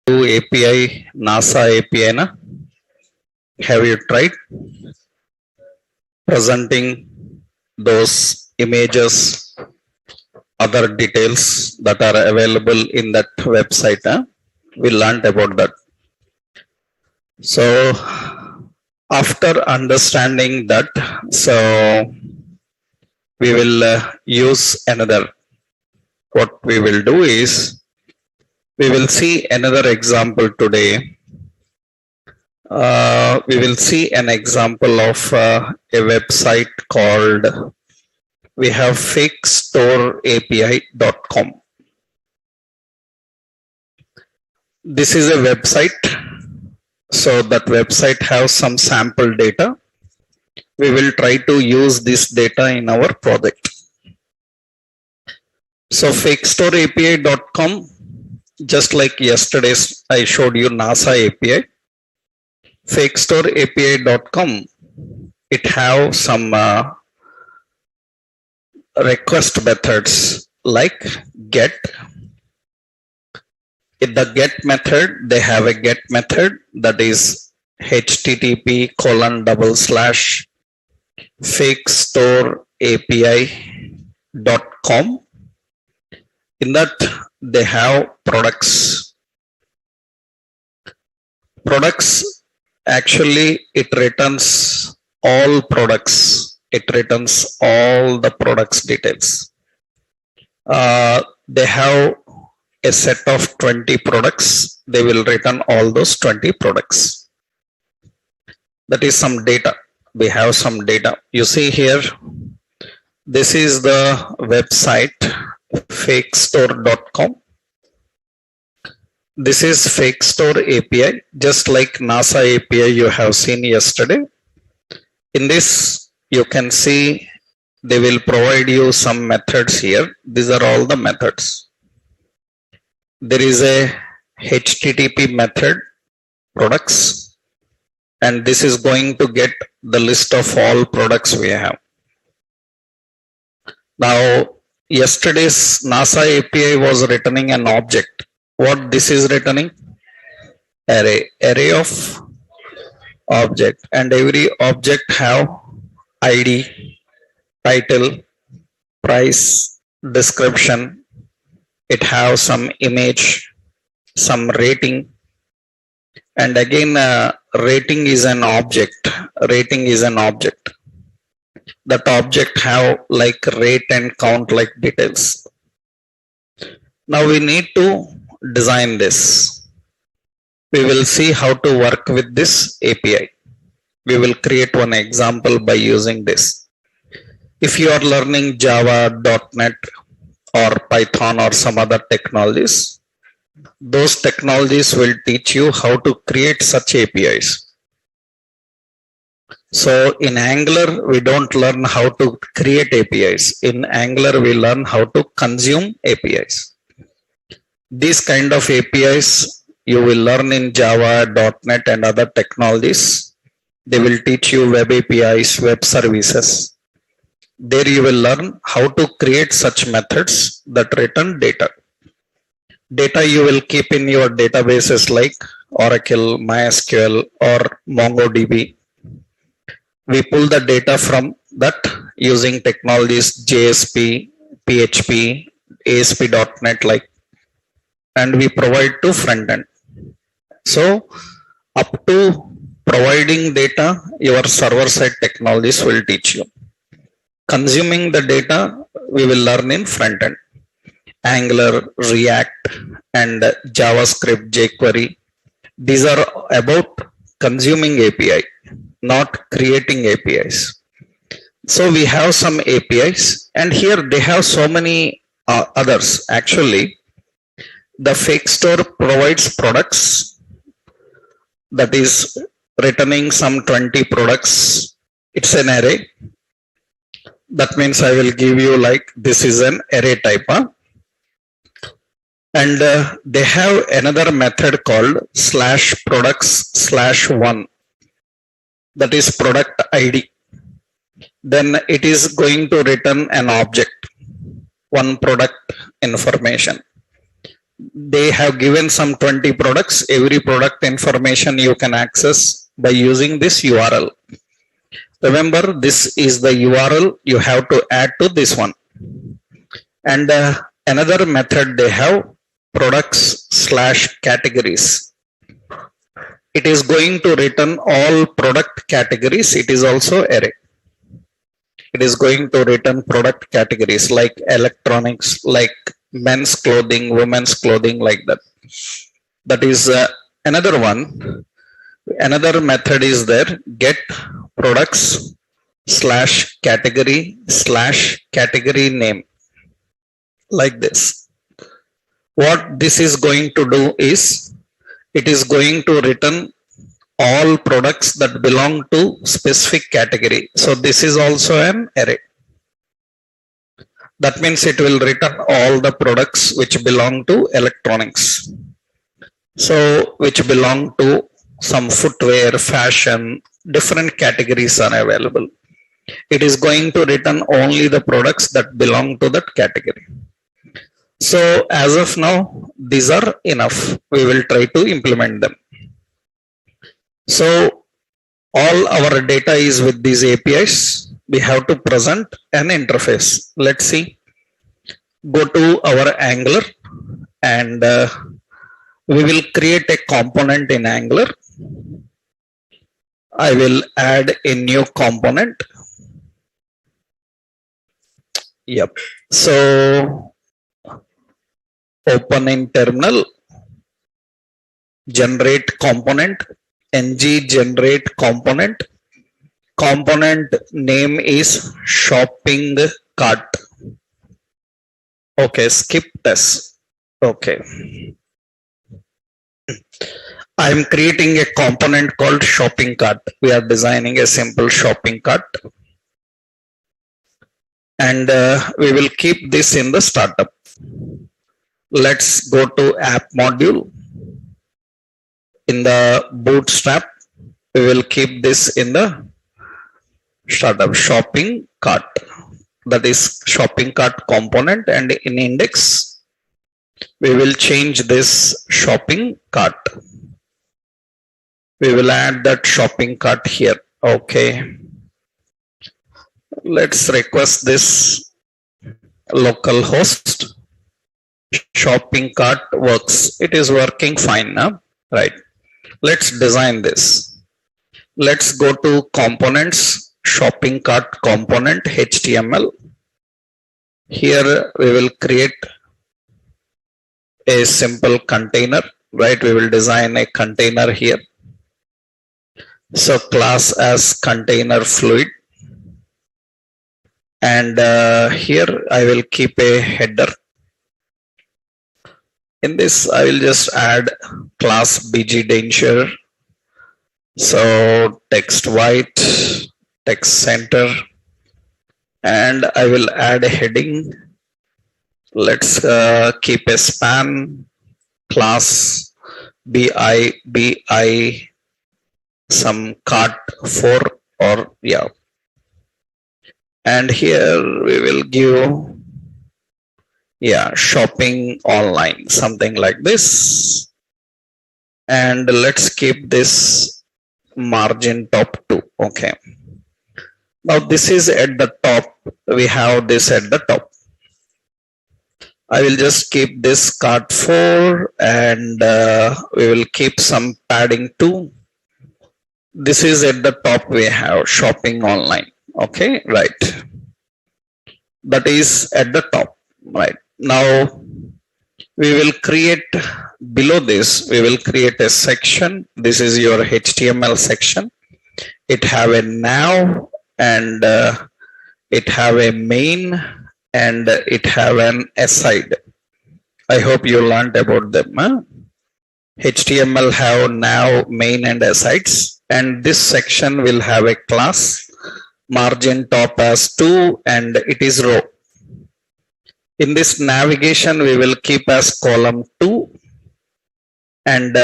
API, NASA API na? Have you tried presenting those images, other details that are available in that website? We learned about that. So after understanding that, so we will use another. What we will do is we will see another example today. We will see an example of a website called, we have fakestoreapi.com. This is a website. So that website has some sample data. We will try to use this data in our project. So fakestoreapi.com, just like yesterday I showed you NASA API. Fakestoreapi.com, it have some request methods like get. In the get method, they have a get method that is http://fakestoreapi.com. In that, they have products. Products, actually, it returns all products. It returns all the products details. They have a set of 20 products. They will return all those 20 products. That is some data. We have some data. You see here, this is the website fakestore.com. This is Fakestore API, just like NASA API you have seen yesterday. In this, you can see they will provide you some methods here. These are all the methods. There is a HTTP method, products, and this is going to get the list of all products we have. Now, yesterday's NASA API was returning an object. What this is returning? Array of object, and every object have ID, title, price, description. It has some image, some rating, and again rating is an object. Rating is an object. That object have like rate and count like details. Now we need to design this. We will see how to work with this API. We will create one example by using this. If you are learning Java, .NET, or Python or some other technologies, those technologies will teach you how to create such APIs. So in Angular, we don't learn how to create APIs. In Angular, we learn how to consume APIs. These kind of APIs you will learn in Java, .NET and other technologies. They will teach you web APIs, web services. There you will learn how to create such methods that return data. Data you will keep in your databases like Oracle, MySQL or MongoDB. We pull the data from that using technologies JSP, PHP, ASP.NET like, and we provide to front end. So up to providing data, your server side technologies will teach you. Consuming the data, we will learn in front end. Angular, React, and JavaScript, jQuery. These are about consuming API, not creating APIs. So we have some APIs, and here they have so many others. Actually, the fake store provides products, that is returning some 20 products. It's an array. That means I will give you like this is an array type. And they have another method called /products/1. That is product ID. Then it is going to return an object, one product information. They have given some 20 products. Every product information you can access by using this URL. Remember, this is the URL you have to add to this one. And another method they have, products / categories. It is going to return all product categories. It is also array. It is going to return product categories like electronics, like men's clothing, women's clothing, like that. That is another one. Another method is there, get products / category / category name, like this. What this is going to do is, it is going to return all products that belong to specific category. So this is also an array. That means it will return all the products which belong to electronics. So which belong to some footwear, fashion, different categories are available. It is going to return only the products that belong to that category. So as of now, these are enough. We will try to implement them. So all our data is with these APIs. We have to present an interface. Let's see. Go to our Angular and we will create a component in Angular. I will add a new component. Yep. So open in terminal, generate component, ng generate component. Component name is shopping cart. Okay, skip this. Okay. I am creating a component called shopping cart. We are designing a simple shopping cart. And we will keep this in the startup. Let's go to app module. In the bootstrap, we will keep this in the startup shopping cart. That is shopping cart component, and in index, we will change this shopping cart. We will add that shopping cart here. Okay. Let's request this local host. Shopping cart works. It is working fine now, right? Let's design this. Let's go to components, shopping cart component, HTML. Here we will create a simple container, right? We will design a container here. So class as container fluid. And here I will keep a header. In this, I will just add class bgdanger. So text white, text center, and I will add a heading. Let's keep a span, class bi some cart 4 or yeah. And here we will give shopping online, something like this. And let's keep this margin top 2. Okay. Now this is at the top. We have this at the top. I will just keep this cart 4 and we will keep some padding 2. This is at the top. We have shopping online. Okay, right. That is at the top, right? Now we will create below this, we will create a section. This is your HTML section. It have a nav and it have a main and it have an aside. I hope you learned about them. Huh? HTML have nav, main and asides, and this section will have a class margin top as 2 and it is row. In this navigation, we will keep as column 2 and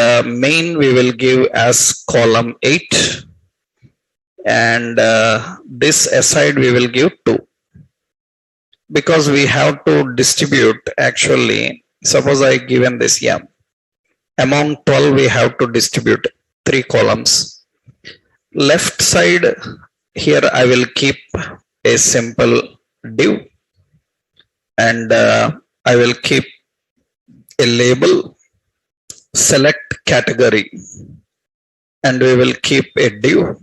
main we will give as column 8 and this aside we will give 2 because we have to distribute actually Suppose I given this, yeah. Among 12, we have to distribute 3 columns. Left side, here I will keep a simple div, and I will keep a label, select category, and we will keep a div,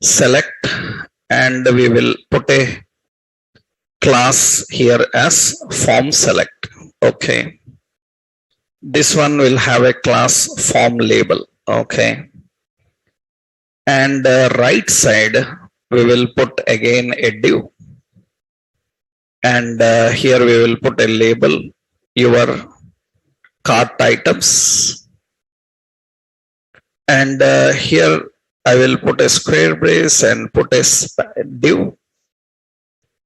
select, and we will put a class here as form select. Okay. This one will have a class form label. Okay. And right side, we will put again a div. And here we will put a label, your cart items. And here I will put a square brace and put a div.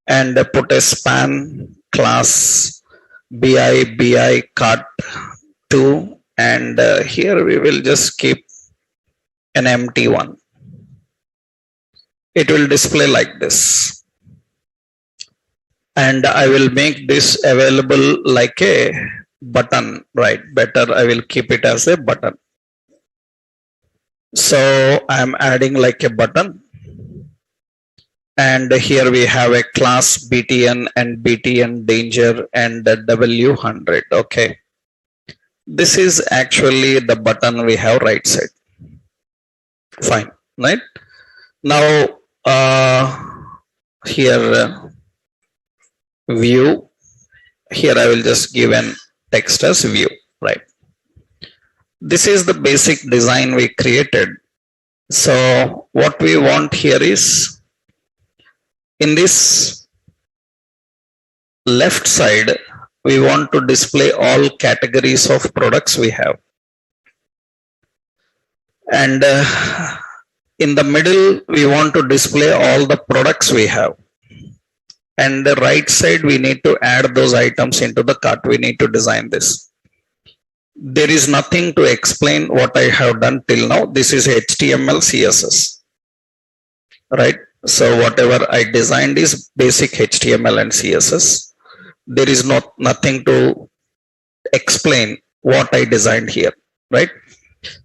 And put a span class bi cart 2. And here we will just keep an empty one. It will display like this. And I will make this available like a button, right? Better I will keep it as a button. So I am adding like a button. And here we have a class BTN and BTN danger and W100. Okay. This is actually the button we have right side. Fine, right? Now, here view, here I will just give an text as view, right? This is the basic design we created. So what we want here is, in this left side, we want to display all categories of products we have. And in the middle, we want to display all the products we have. And the right side, we need to add those items into the cart. We need to design this. There is nothing to explain what I have done till now. This is HTML, CSS, right? So whatever I designed is basic HTML and CSS. There is nothing to explain what I designed here, right?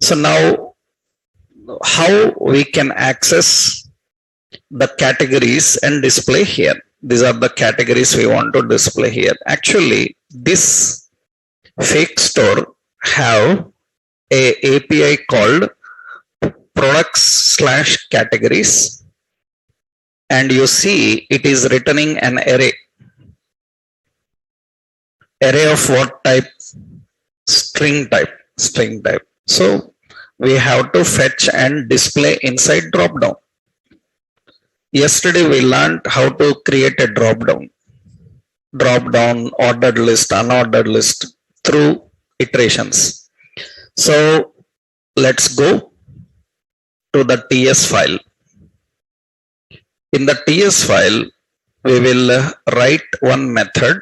So now, how we can access the categories and display here. These are the categories we want to display here. Actually, this fake store have a API called products/categories, and you see it is returning an array. Array of what type? String type. So we have to fetch and display inside dropdown. Yesterday we learned how to create a dropdown, ordered list, unordered list through iterations. So let's go to the TS file. In the TS file, we will write one method.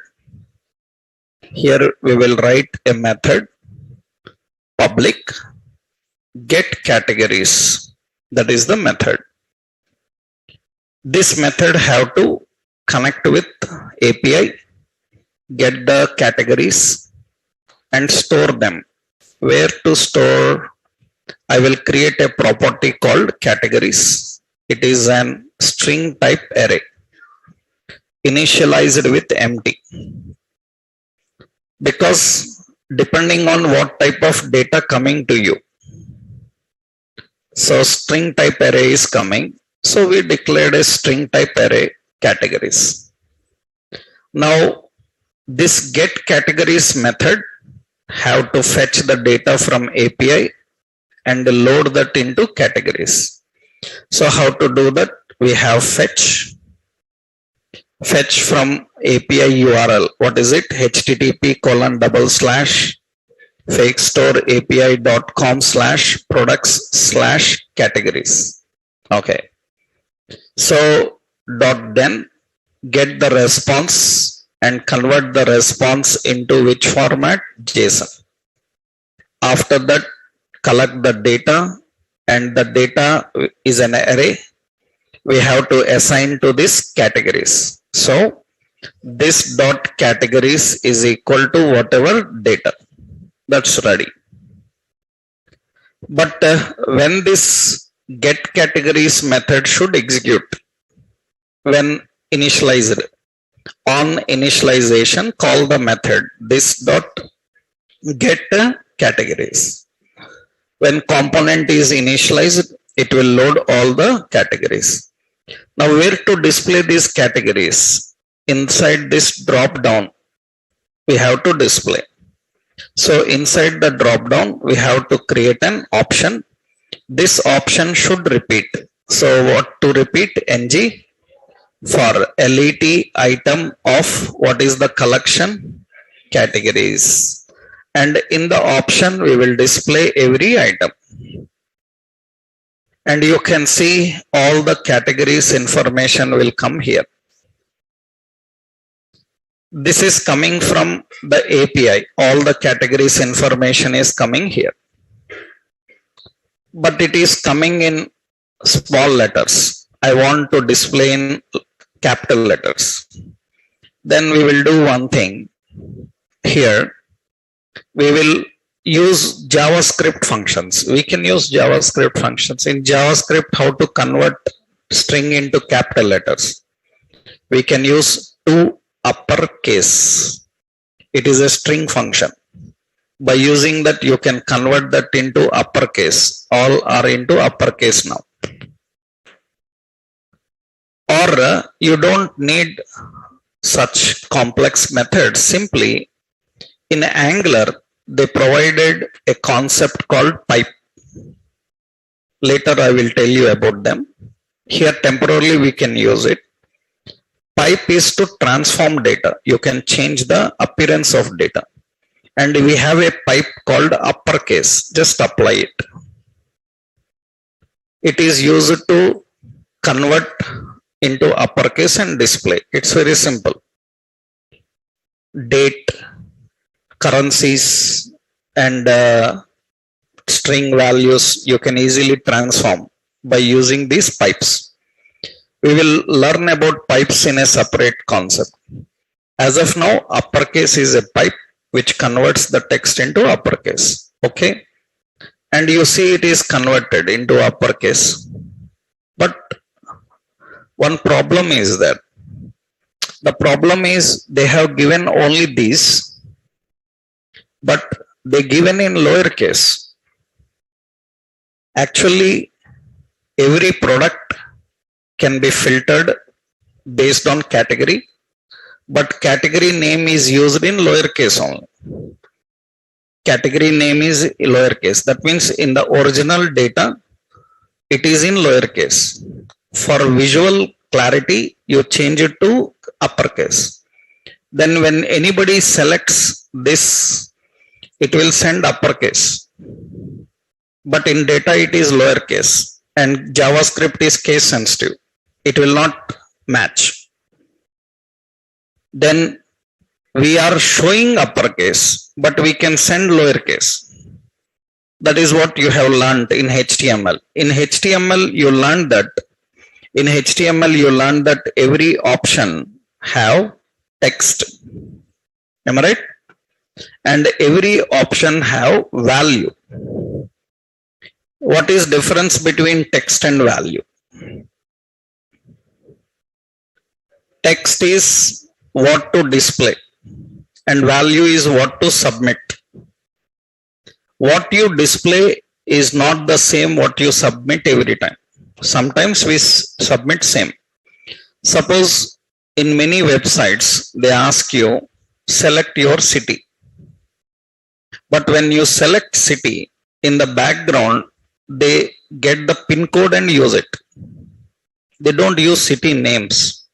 Here we will write a method, public get categories. That is the method. This method have to connect with API, get the categories and store them. Where to store? I will create a property called categories. It is an string type array initialized with empty. Because depending on what type of data coming to you. So string type array is coming. So we declared a string type array categories. Now this get categories method have to fetch the data from API and load that into categories. So how to do that? We have fetch from API URL. What is it? http://fakestore.api.com/products/categories. Okay. So then get the response and convert the response into which format? JSON. After that, collect the data, and the data is an array. We have to assign to these categories. So This dot categories is equal to whatever data that's ready. But when this get categories method should execute when initialized, on initialization call the method this dot get categories. When component is initialized, it will load all the categories. Now where to display these categories? Inside this drop down we have to display. So inside the drop down we have to create an option. This option should repeat. So what to repeat? Ng for let item of what is the collection? Categories. And in the option we will display every item. And you can see all the categories information will come here. This is coming from the API. All the categories information is coming here. But it is coming in small letters. I want to display in capital letters. Then we will do one thing. Here, we will use JavaScript functions. We can use JavaScript functions. In JavaScript, how to convert string into capital letters. We can use to uppercase. It is a string function. By using that, you can convert that into uppercase. All are into uppercase now. Or you don't need such complex methods. Simply in Angular, they provided a concept called pipe. Later I will tell you about them. Here temporarily we can use it. Pipe is to transform data. You can change the appearance of data. And we have a pipe called uppercase. Just apply it. It is used to convert into uppercase and display. It's very simple. Date, currencies, and string values you can easily transform by using these pipes. We will learn about pipes in a separate concept. As of now, uppercase is a pipe which converts the text into uppercase. Okay. And you see it is converted into uppercase. But one problem is that the problem is they have given only these, but they given in lowercase. Actually, every product can be filtered based on category, but category name is used in lowercase only. Category name is lowercase. That means in the original data, it is in lowercase. For visual clarity, you change it to uppercase. Then when anybody selects this, it will send uppercase. But in data, it is lowercase. And JavaScript is case sensitive. It will not match. Then we are showing uppercase, but we can send lowercase. That is what you have learned in HTML. In HTML, you learned that. In HTML, you learned that every option have text. Am I right? And every option have value. What is difference between text and value? Text is what to display and value is what to submit. What you display is not the same what you submit every time. Sometimes we submit same. Suppose in many websites, they ask you, select your city. But when you select city, in the background, they get the pin code and use it. They don't use city names.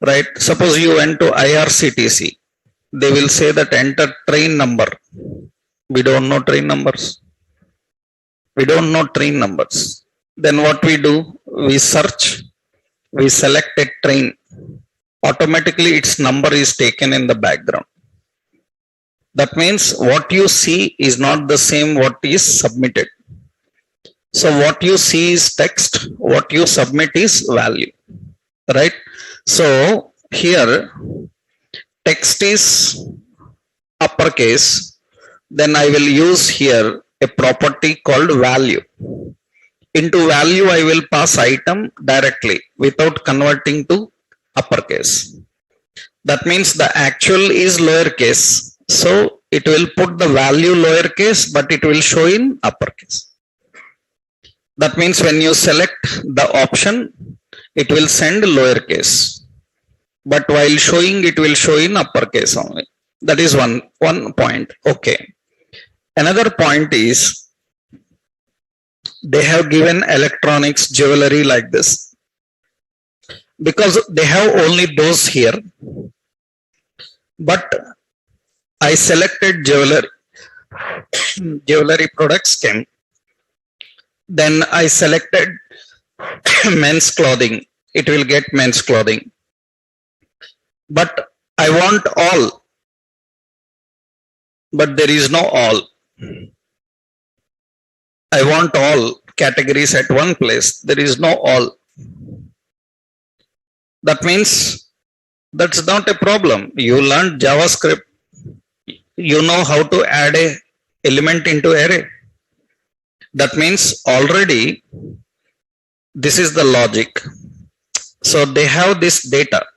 Right? Suppose you went to IRCTC. They will say that enter train number. We don't know train numbers. We don't know train numbers. Then what we do? We search. We select a train. Automatically its number is taken in the background. That means what you see is not the same what is submitted. So what you see is text. What you submit is value. Right? So here text is uppercase, then I will use here a property called value. Into value I will pass item directly without converting to uppercase. That means the actual is lowercase, so it will put the value lowercase but it will show in uppercase. That means when you select the option, it will send lowercase, but while showing it will show in uppercase only. That is one point. Okay. Another point is they have given electronics, jewelry like this, because they have only those here, but I selected jewelry products came, then I selected men's clothing, it will get men's clothing, but I want all, but there is no all. I want all categories at one place, there is no all. That means that's not a problem. You learned JavaScript, you know how to add a element into array. That means already this is the logic. So they have this data.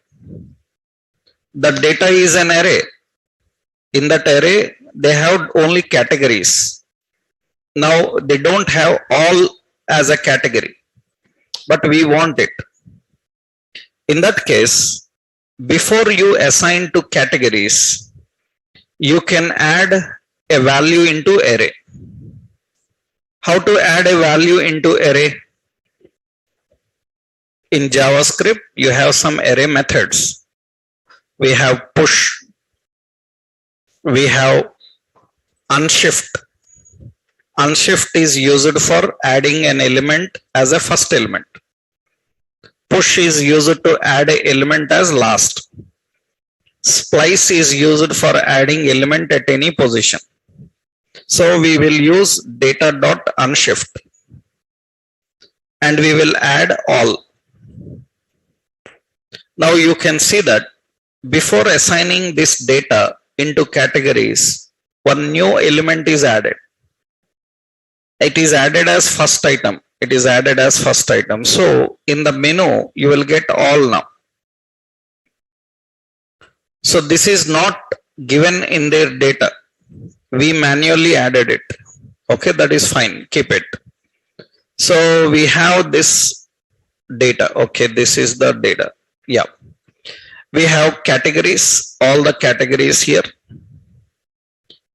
The data is an array. In that array, they have only categories. Now they don't have all as a category, but we want it. In that case, before you assign to categories, you can add a value into array. How to add a value into array? In JavaScript, you have some array methods. We have push, we have unshift. Unshift is used for adding an element as a first element. Push is used to add an element as last. Splice is used for adding element at any position. So we will use data.unshift and we will add all. Now you can see that before assigning this data into categories, one new element is added. It is added as first item. It is added as first item. So in the menu, you will get all now. So this is not given in their data. We manually added it. Okay, that is fine. Keep it. So we have this data. Okay, this is the data. Yeah. We have categories, all the categories here.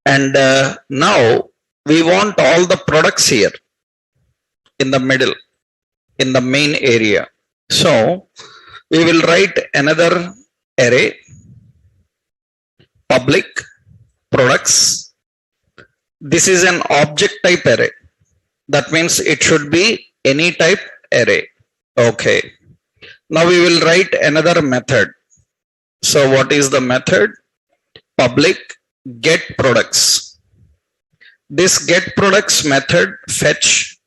And now we want all the products here in the middle, in the main area. So we will write another array, public products. This is an object type array. That means it should be any type array. Okay. Now we will write another method. So what is the method? Public get products. This get products method fetch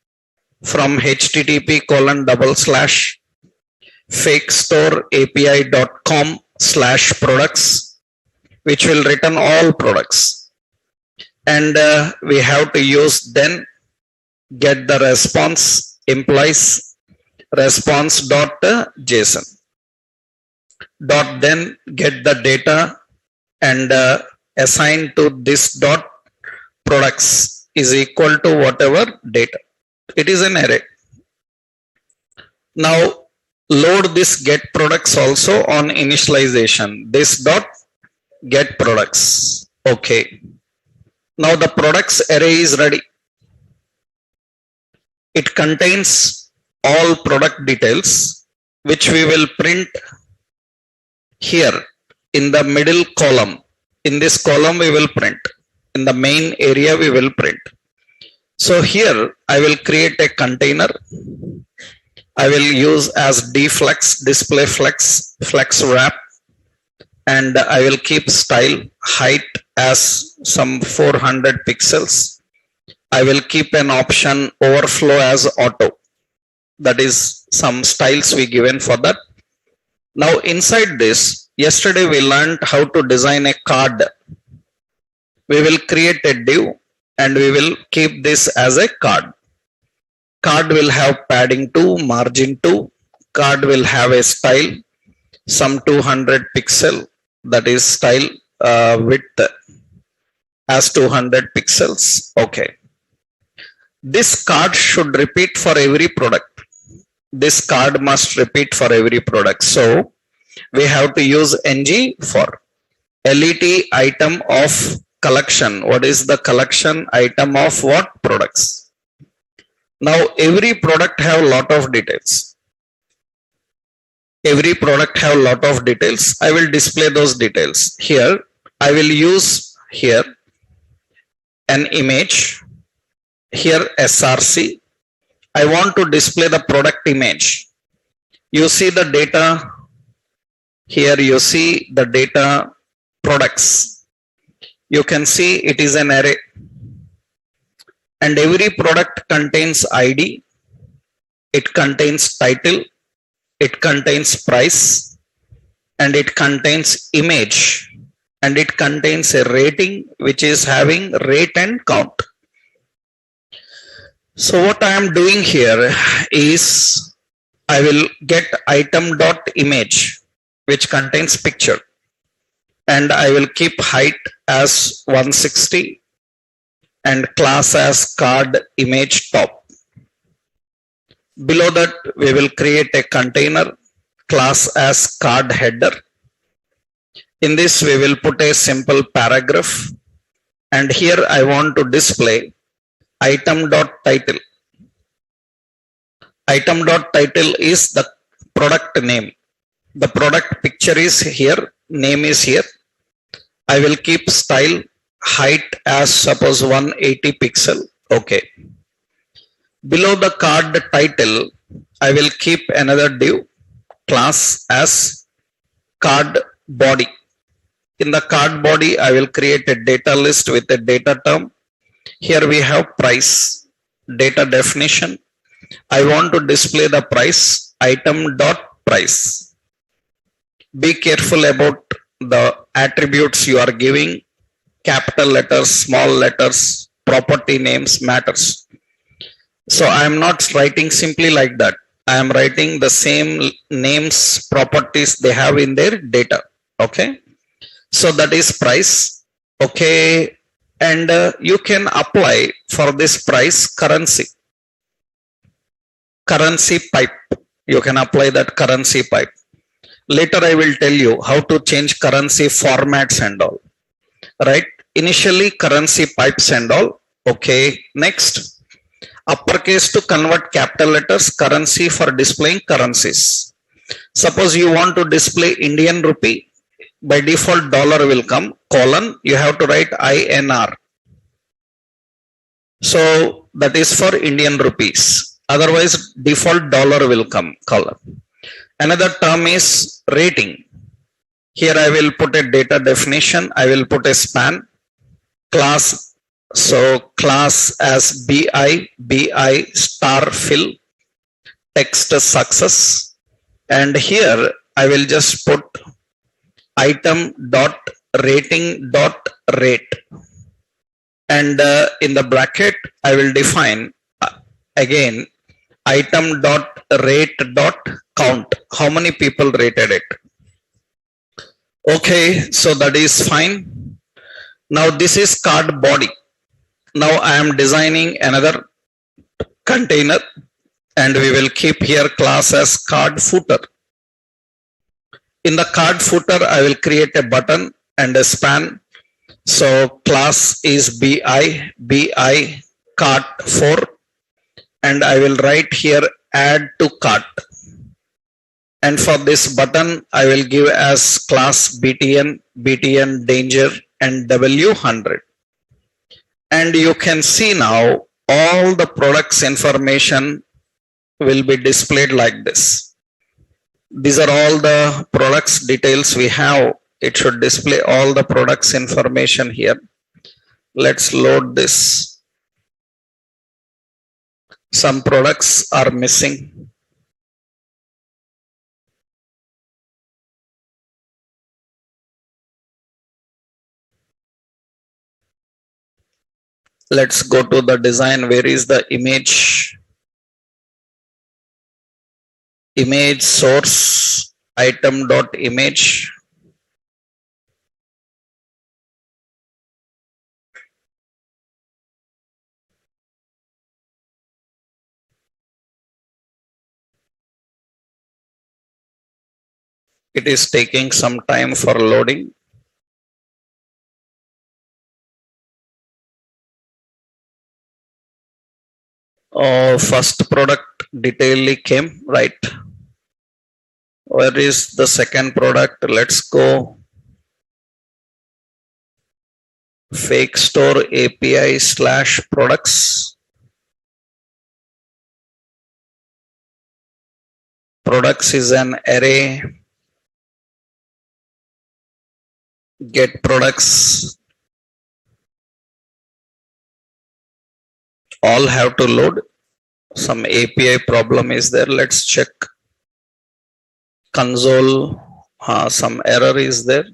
from http://fakestoreapi.com/products, which will return all products. And we have to use then get the response implies response.json. Dot then get the data and assign to this dot products is equal to whatever data. It is an array. Now load this get products also on initialization. This dot get products. Okay. Now the products array is ready. It contains all product details, which we will print here in the middle column. In this column we will print. In the main area we will print. So here I will create a container. I will use as dflex, display flex, flex wrap, and I will keep style height as some 400 pixels. I will keep an option overflow as auto. That is some styles we given for that. Now inside this, Yesterday we learned how to design a card. We will create a div and we will keep this as a card. Card will have padding 2, margin 2. Card will have a style, some 200 pixel, that is style width as 200 pixels. Okay. This card should repeat for every product. This card must repeat for every product. So we have to use ng for let item of collection. What is the collection item of what products? Now every product have a lot of details. Every product have a lot of details. I will display those details. Here I will use here an image. Here src. I want to display the product image. You see the data. Here you see the data products. You can see it is an array. And every product contains ID. It contains title. It contains price. And it contains image. And it contains a rating which is having rate and count. So what I am doing here is I will get item.image which contains picture, and I will keep height as 160 and class as card image top. Below that we will create a container, class as card header. In this we will put a simple paragraph, and here I want to display item.title. Item.title is the product name. The product picture is here, name is here. I will keep style, height as suppose 180 pixel. Okay. Below the card title, I will keep another div, class as card body. In the card body, I will create a data list with a data term. Here we have price, data definition. I want to display the price, item.price. Be careful about the attributes you are giving. Capital letters, small letters, property names matters. So I am not writing simply like that. I am writing the same names, properties they have in their data. Okay. So that is price. Okay. And you can apply for this price currency. Currency pipe. You can apply that currency pipe. Later I will tell you how to change currency formats and all. Right? Initially currency pipes and all. Okay. Next, uppercase to convert capital letters, currency for displaying currencies. Suppose you want to display Indian rupee. By default dollar will come, colon, you have to write INR. So that is for Indian rupees. Otherwise default dollar will come, colon. Another term is rating. Here I will put a data definition. I will put a span, class. So class as BI star fill, text success. And here I will just put item.rating.rate. And in the bracket, I will define again item.rate.count. How many people rated it? Okay, so that is fine. Now this is card body. Now I am designing another container, and we will keep here class as card footer. In the card footer, I will create a button and a span. So class is BI cart 4, and I will write here add to cart. And for this button, I will give as class BTN danger and W100. And you can see now all the products information will be displayed like this. These are all the products details we have. It should display all the products information here. Let's load this. Some products are missing. Let's go to the design. Where is the image source item dot image? It is taking some time for loading. Oh, first product detail came, right? Where is the second product? Let's go. Fake store API / products. Products is an array. Get products. All have to load. Some API problem is there. Let's check. Console. Some error is there.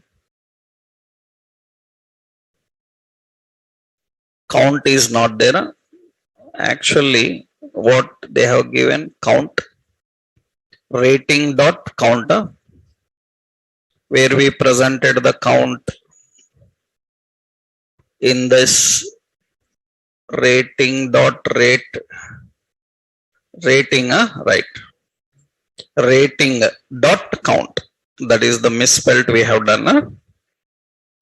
Count is not there. Actually, what they have given, count rating dot counter, where we presented the count in this rating dot rate rating, right? Rating dot count. That is the misspelled we have done.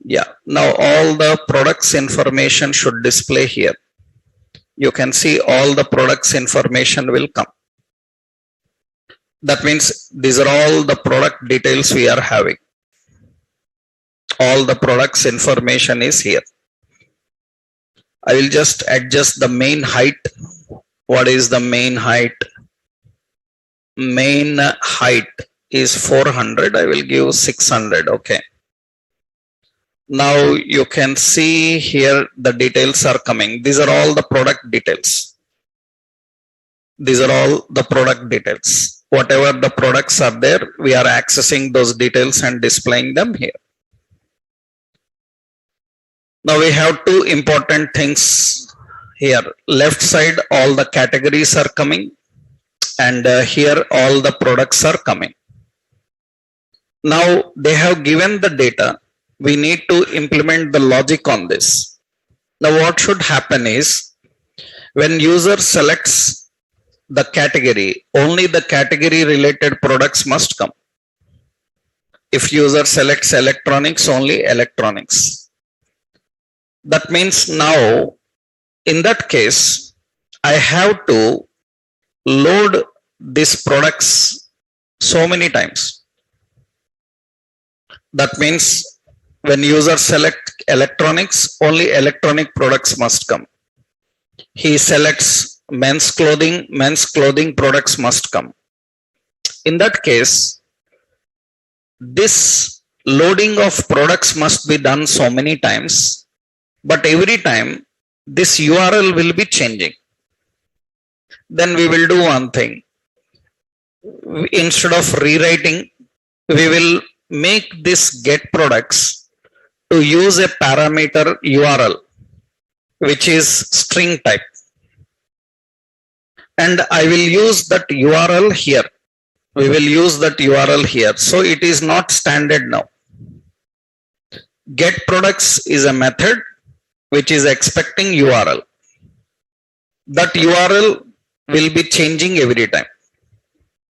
Yeah. Now all the products information should display here. You can see all the products information will come. That means these are all the product details we are having. All the products information is here. I will just adjust the main height. What is the main height? Main height is 400. I will give 600. Okay. Now you can see here the details are coming. These are all the product details. These are all the product details. Whatever the products are there, we are accessing those details and displaying them here. Now we have two important things here. Left side, all the categories are coming, and here all the products are coming. Now they have given the data. We need to implement the logic on this. Now what should happen is, when user selects the category, only the category related products must come. If user selects electronics, only electronics. That means now, in that case, I have to load these products so many times. That means when user select electronics, only electronic products must come. He selects men's clothing products must come. In that case, this loading of products must be done so many times, but every time this URL will be changing. Then we will do one thing. Instead of rewriting, we will make this get products to use a parameter URL, which is string type. And I will use that URL here. We will use that URL here. So it is not standard now. Get products is a method which is expecting URL. That URL will be changing every time.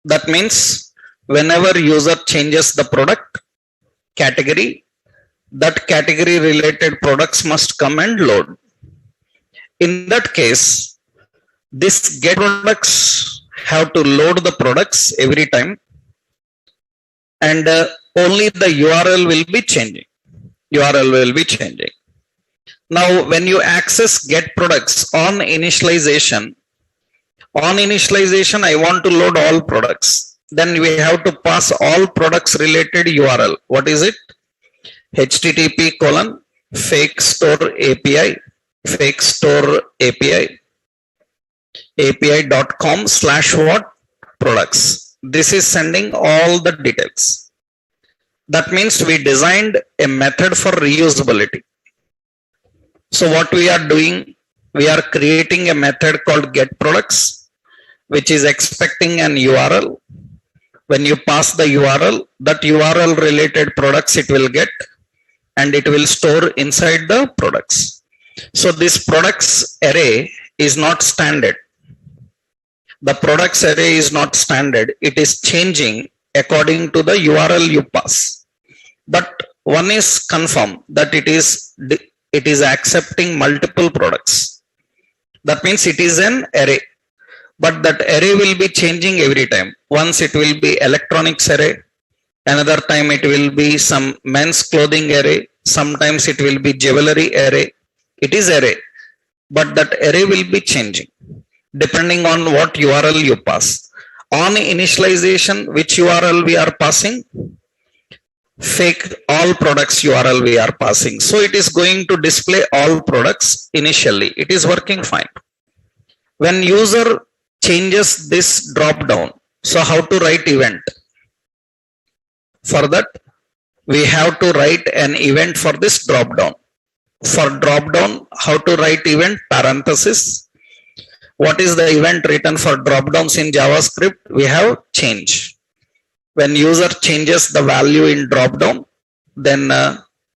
That means whenever user changes the product category, that category related products must come and load. In that case, this get products have to load the products every time, and only the URL will be changing. URL will be changing. Now, when you access get products on initialization, I want to load all products. Then we have to pass all products related URL. What is it? http://fake store API, api.com/what products. This is sending all the details. That means we designed a method for reusability. So what we are doing, we are creating a method called getProducts, which is expecting an URL. When you pass the URL, that URL related products it will get, and it will store inside the products. So this products array is not standard. The products array is not standard. It is changing according to the URL you pass. But one is confirmed that it is accepting multiple products. That means it is an array. But that array will be changing every time. Once it will be electronics array, another time it will be some men's clothing array, sometimes it will be jewelry array. It is array, but that array will be changing depending on what URL you pass. On initialization, which URL we are passing? Fake all products URL we are passing. So it is going to display all products initially. It is working fine. When user changes this drop down, so how to write event? For that, we have to write an event for this drop down. For drop down, how to write event? Parenthesis. What is the event written for drop downs in JavaScript? We have change. When user changes the value in drop down, then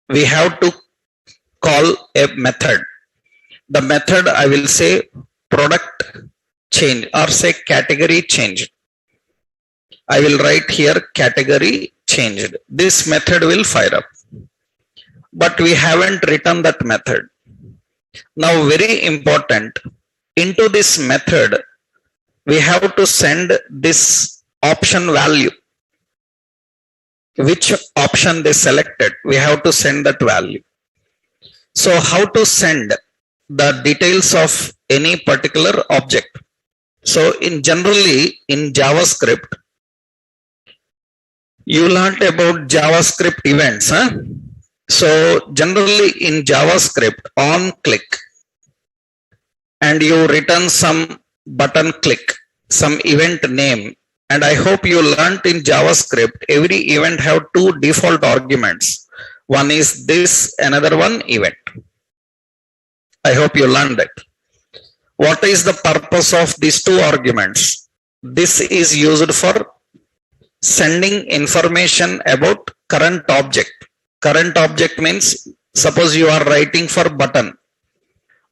we have to call a method. The method, I will say product change or say category changed. I will write here category changed. This method will fire up. But we haven't written that method. Now very important, into this method, we have to send this option value. Which option they selected, we have to send that value. So how to send the details of any particular object? So generally in JavaScript, you learned about JavaScript events. So generally in JavaScript, on click, and you return some button click, some event name. And I hope you learned in JavaScript, every event have two default arguments. One is this, another one event. I hope you learned it. What is the purpose of these two arguments? This is used for sending information about current object. Current object means, suppose you are writing for button.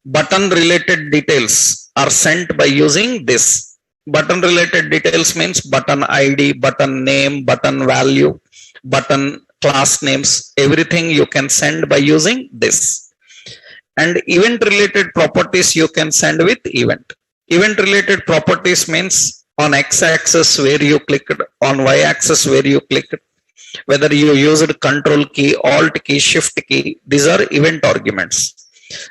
Button related details are sent by using this. Button related details means button ID, button name, button value, button class names, everything you can send by using this. And event related properties you can send with event. Event related properties means on x-axis where you clicked, on y-axis where you clicked, whether you used control key, alt key, shift key, these are event arguments.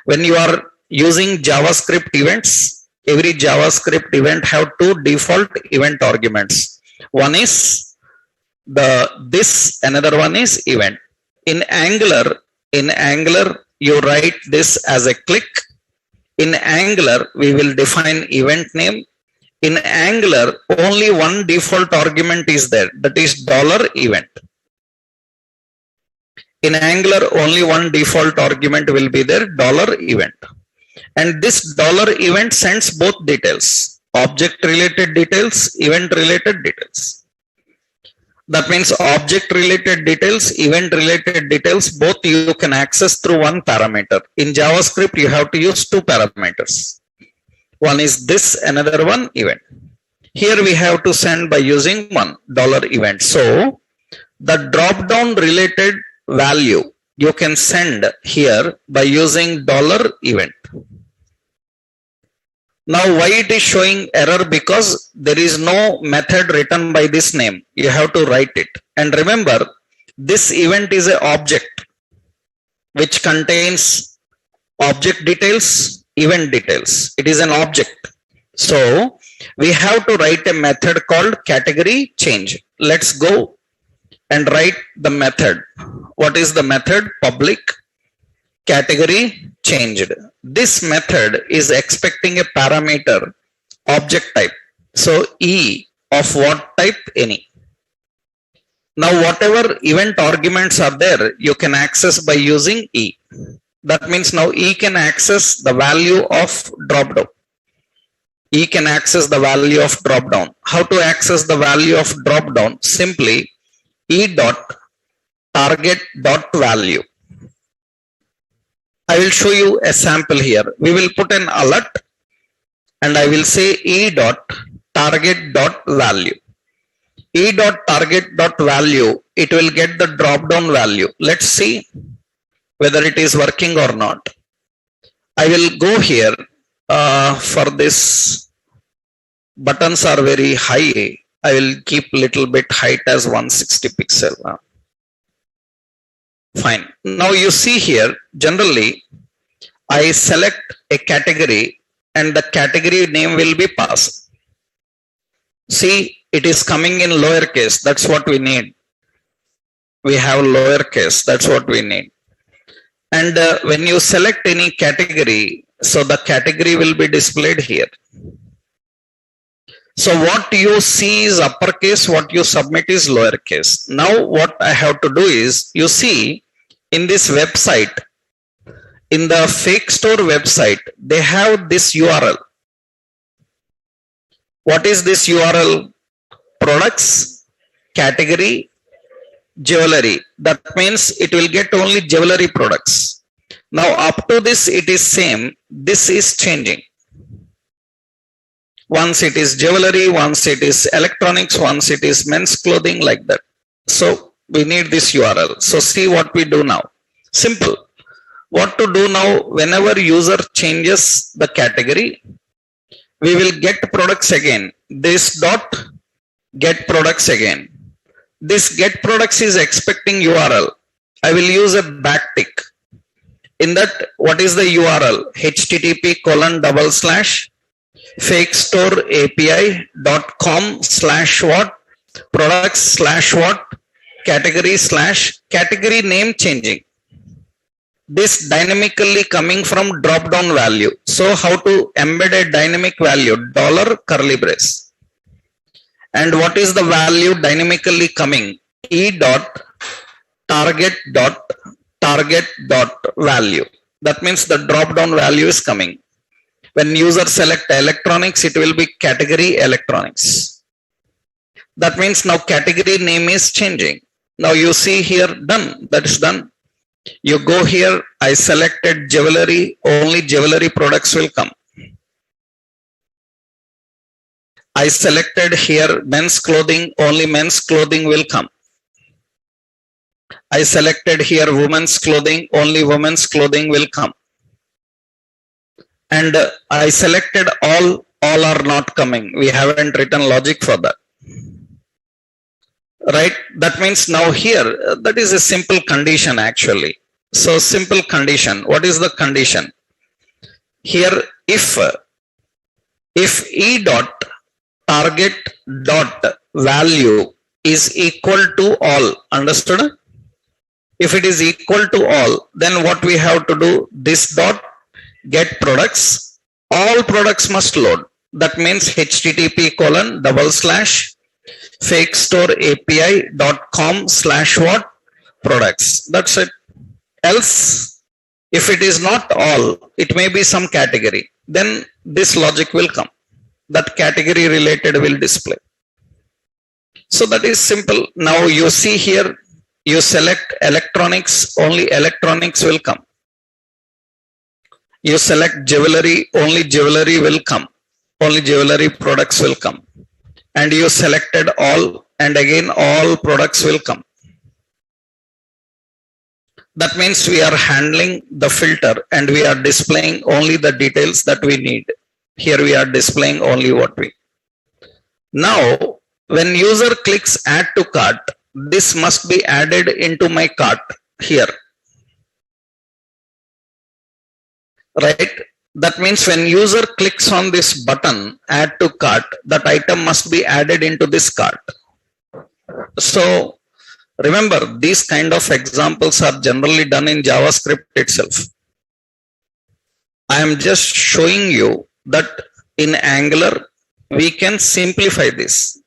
When you are using JavaScript events, every JavaScript event have two default event arguments. One is this, another one is event. In Angular, you write this as a click. In Angular, we will define event name. In Angular, only one default argument is there, that is $event. In Angular, only one default argument will be there, $event. And this $event sends both details, object related details, event related details. That means object related details, event related details, both you can access through one parameter. In JavaScript, you have to use two parameters. One is this, another one event. Here we have to send by using one $event. So the drop down related value you can send here by using $event. Now why it is showing error? Because there is no method written by this name. You have to write it. And remember, this event is an object which contains object details, event details. It is an object. So we have to write a method called category change. Let's go and write the method. What is the method? Public category changed. This method is expecting a parameter object type. So E of what type? Any. Now whatever event arguments are there, you can access by using E. That means now E can access the value of drop down. E can access the value of drop down. How to access the value of drop down? Simply E dot target dot value. I will show you a sample here. We will put an alert and I will say E dot target dot value. E dot target dot value, it will get the drop down value. Let's see whether it is working or not. I will go here for this. Buttons are very high. I will keep little bit height as 160 pixel. Fine. Now you see here, generally, I select a category and the category name will be passed. See, it is coming in lowercase. That's what we need. We have lowercase. That's what we need. And when you select any category, so the category will be displayed here. So what you see is uppercase, what you submit is lowercase. Now what I have to do is, you see in this website, in the fake store website, they have this URL. What is this URL? Products, category, jewelry. That means it will get only jewelry products. Now up to this it is same. This is changing. Once it is jewelry, once it is electronics, once it is men's clothing, like that. So we need this URL. So see what we do now. Simple. What to do now? Whenever user changes the category, we will get products again. This dot get products again. This get products is expecting URL. I will use a backtick. In that, what is the URL? http://fakestore.api.com/what products/what category name changing. This dynamically coming from drop down value. So how to embed a dynamic value? $curly brace. And what is the value dynamically coming? E dot target dot value. That means the drop down value is coming. When user select electronics, it will be category electronics. That means now category name is changing. Now you see here, done. That is done. You go here, I selected jewelry, only jewelry products will come. I selected here men's clothing, only men's clothing will come. I selected here women's clothing, only women's clothing will come. And I selected all are not coming. We haven't written logic for that. Right? That means now here, that is a simple condition actually. So simple condition. What is the condition? Here, if E dot target dot value is equal to all, understood? If it is equal to all, then what we have to do? This dot get products, all products must load. That means http://fakestore.api.com/what products. That's it. Else, if it is not all, it may be some category. Then this logic will come. That category related will display. So that is simple. Now you see here, you select electronics, only electronics will come. You select jewelry, only jewelry will come. Only jewelry products will come. And you selected all, and again all products will come. That means we are handling the filter and we are displaying only the details that we need. Here we are displaying only what we. Now, when user clicks add to cart, this must be added into my cart here. Right? That means when user clicks on this button, add to cart, that item must be added into this cart. So remember, these kind of examples are generally done in JavaScript itself. I am just showing you that in Angular, we can simplify this.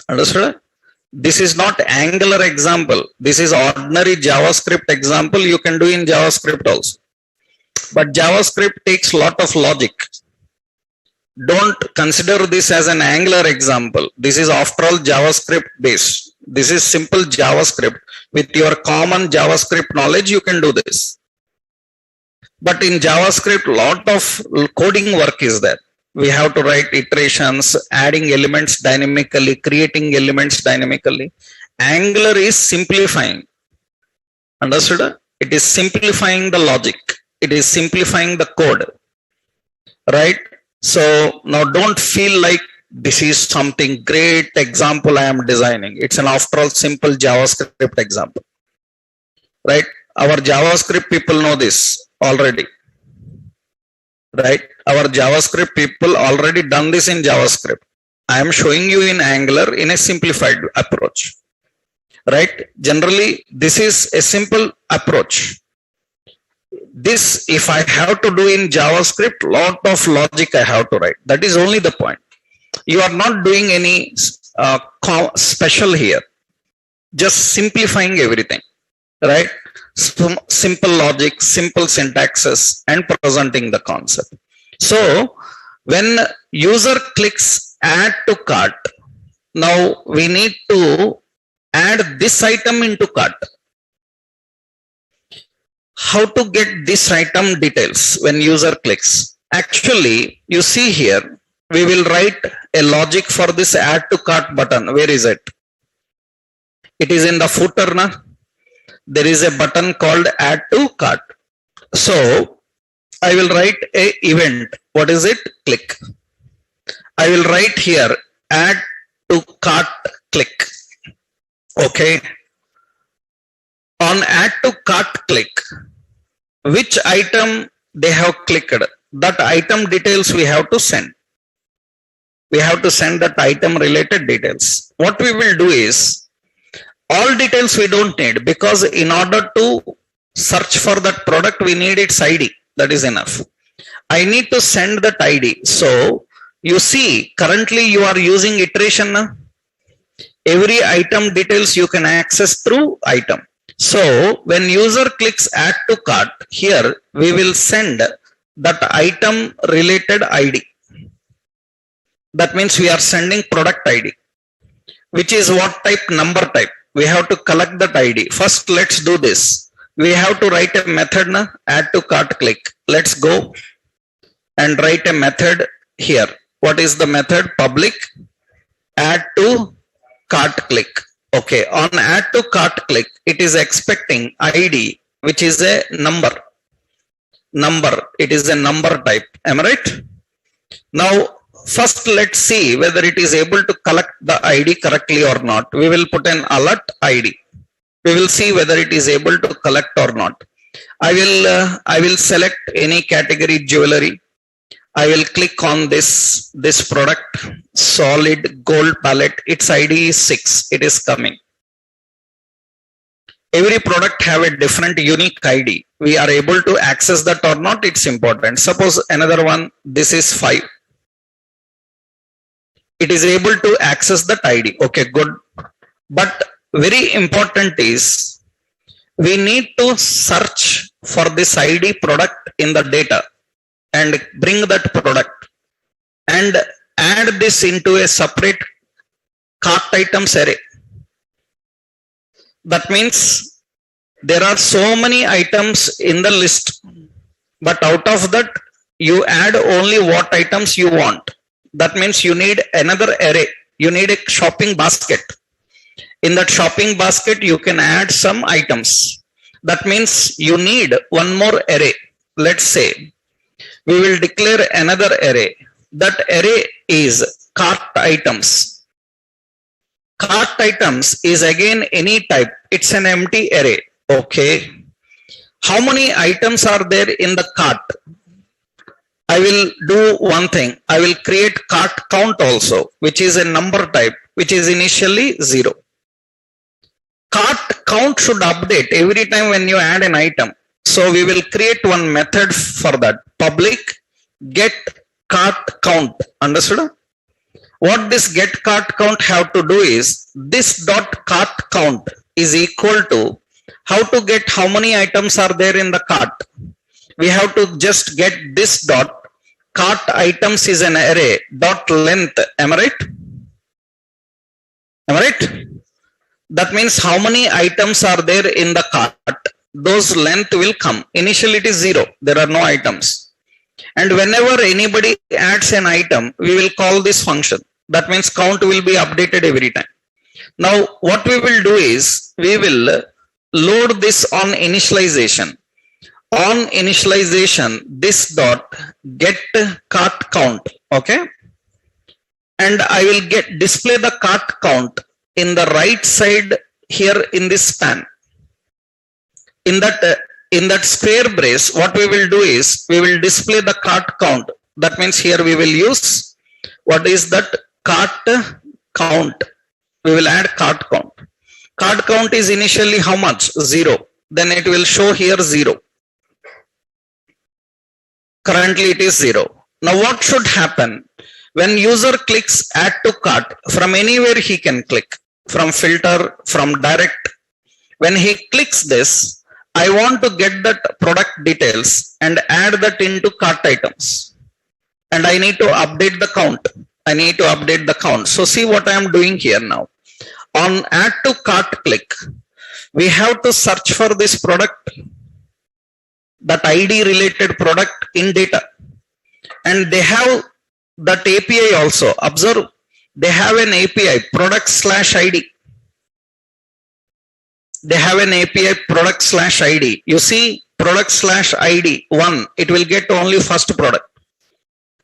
Understood? This is not Angular example. This is ordinary JavaScript example. You can do in JavaScript also. But JavaScript takes lot of logic. Don't consider this as an Angular example. This is after all JavaScript based. This is simple JavaScript. With your common JavaScript knowledge, you can do this. But in JavaScript, lot of coding work is there. We have to write iterations, adding elements dynamically, creating elements dynamically. Angular is simplifying. Understood? It is simplifying the logic. It is simplifying the code. Right? So now don't feel like this is something great example I am designing. It's an after all simple JavaScript example. Right? Our JavaScript people know this already. Right? Our JavaScript people already done this in JavaScript. I am showing you in Angular in a simplified approach. Right? Generally, this is a simple approach. This, if I have to do in JavaScript, lot of logic I have to write. That is only the point. You are not doing any special here. Just simplifying everything. Right? Simple logic, simple syntaxes, and presenting the concept. So when user clicks add to cart, now we need to add this item into cart. How to get this item details when user clicks? Actually, you see here, we will write a logic for this add to cart button. Where is it? It is in the footer na? There is a button called add to cart. So I will write a event. What is it? Click. I will write here add to cart click. Okay. On add to cart click, which item they have clicked, that item details we have to send. We have to send that item related details. What we will do is, all details we don't need, because in order to search for that product, we need its ID. That is enough. I need to send that ID. So you see, currently you are using iteration. Every item details you can access through item. So when user clicks add to cart, here we will send that item related ID. That means we are sending product ID, which is what type? Number type. We have to collect that ID. First, let's do this. We have to write a method, add to cart click. Let's go and write a method here. What is the method? Public add to cart click. Okay, on add to cart click, it is expecting ID, which is a number. It is a number type. Am I right? Now, first let's see whether it is able to collect the ID correctly or not. We will put an alert ID. We will see whether it is able to collect or not. I will select any category jewelry. I will click on this product, solid gold palette. Its ID is 6. It is coming. Every product have a different unique ID. We are able to access that or not. It's important. Suppose another one, this is 5. It is able to access that ID. Okay, good. But very important is, we need to search for this ID product in the data and bring that product and add this into a separate cart items array. That means there are so many items in the list, but out of that you add only what items you want. That means you need another array. You need a shopping basket. In that shopping basket, you can add some items. That means you need one more array. Let's say we will declare another array. That array is cart items. Cart items is again any type. It's an empty array. Okay. How many items are there in the cart? I will do one thing. I will create cart count also, which is a number type, which is initially 0. Cart count should update every time when you add an item. So we will create one method for that. Public get cart count. Understood? What this get cart count have to do is this dot cart count is equal to how to get how many items are there in the cart. We have to just get this dot cart items is an array dot length. Am I right? Am I right? That means how many items are there in the cart. Those length will come. Initially it is 0. There are no items. And whenever anybody adds an item, we will call this function. That means count will be updated every time. Now what we will do is we will load this on initialization. On initialization, this dot get cart count. Okay. And I will display the cart count in the right side here in this span. In that square brace, what we will do is we will display the cart count. That means here we will use what is that cart count. We will add cart count. Cart count is initially how much? 0. Then it will show here 0. Currently it is 0. Now what should happen? When user clicks add to cart, from anywhere he can click, from filter, from direct. When he clicks this, I want to get that product details and add that into cart items. And I need to update the count. I need to update the count. So see what I am doing here now. On add to cart click, we have to search for this product, that ID related product in data. And they have that API also. Observe, they have an API product/ID. They have an API product/ID. You see product/ID 1, it will get only first product.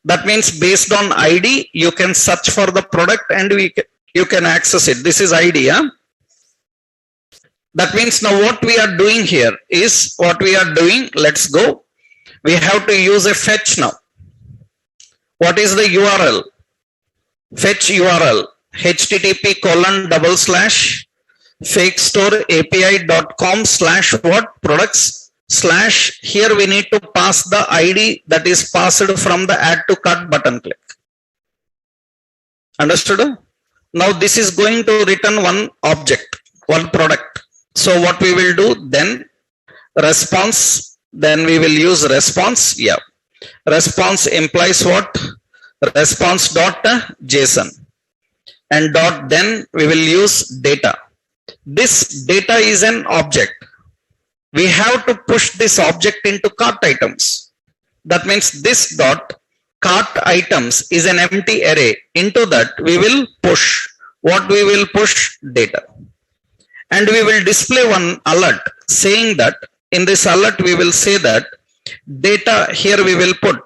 That means based on ID, you can search for the product and you can access it. This is ID. Huh? That means now what we are doing here is let's go. We have to use a fetch now. What is the URL? Fetch URL http://fakestore.api.com/what products/ here we need to pass the ID that is passed from the add to cart button click. Understood? Now this is going to return one object, one product. So what we will do then, response, then we will use response. Yeah. Response implies what? Response.json. And dot, then we will use data. This data is an object. We have to push this object into cart items. That means this dot cart items is an empty array. Into that we will push. What we will push? Data. And we will display one alert saying that in this alert we will say that data, here we will put